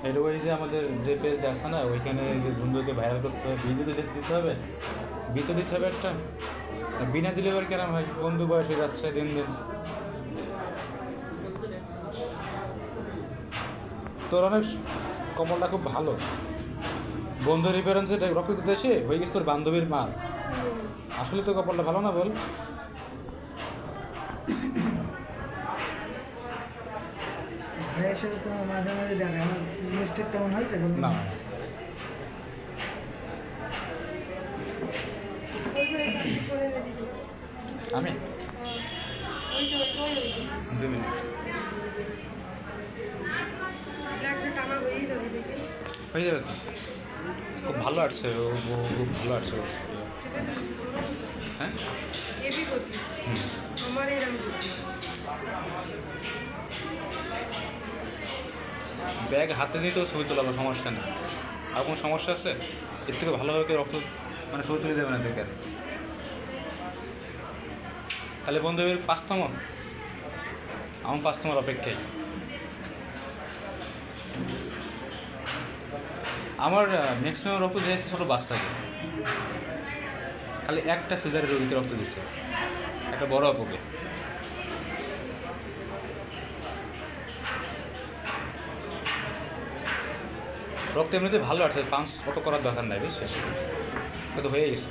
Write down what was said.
এটা ওই যে আমাদের যে পেজ আছে না, ওইখানে যে বন্ধুকে ভাইরাল করতে হবে, ভিডিও দিতে হবে, বিতো দিতে হবে একটা। বিনা দিলে এবার কেন হয়, বন্ধু বয়স হয়ে যাচ্ছে দিন দিন। তোর অনেক কমলটা খুব ভালো, বন্ধু রেফারেন্সে রক্ত দিতে এসে হয়ে গেছে তোর বান্ধবীর মা। আসলে তো কপালটা ভালো না বল? ভাইয়ের সাথে তোমার মাঝে মাঝে দেখা, আমার মিস্টেক তেমন হয়েছে কোনো? না, আমি 2 মিনিট। হয়ে যাবে তো, খুব ভালো আসছে ও, খুব ভালো আসছে ও। হ্যাঁ, ব্যাগ হাতে নিয়ে তো ছবি তোলাবো, সমস্যা নেই। আর কোনো সমস্যা আছে? এর থেকে ভালোভাবে কেউ রক্ত মানে ছবি তুলে দেবে না দেখে। তাহলে বন্ধুদের 5তম, আমার 5তমের অপেক্ষায়। আমার ম্যাক্সিমাম রক্ত দিয়েছে ছোটো বাচ্চাকে, খালি একটা সিজারের রোগীকে রক্ত দিচ্ছে, একটা বড় অপুকে। রক্ত এমনিতে ভালো আছে, পাঁচ অত করার দরকার নাই, বুঝছিস? তো হয়ে গেছে।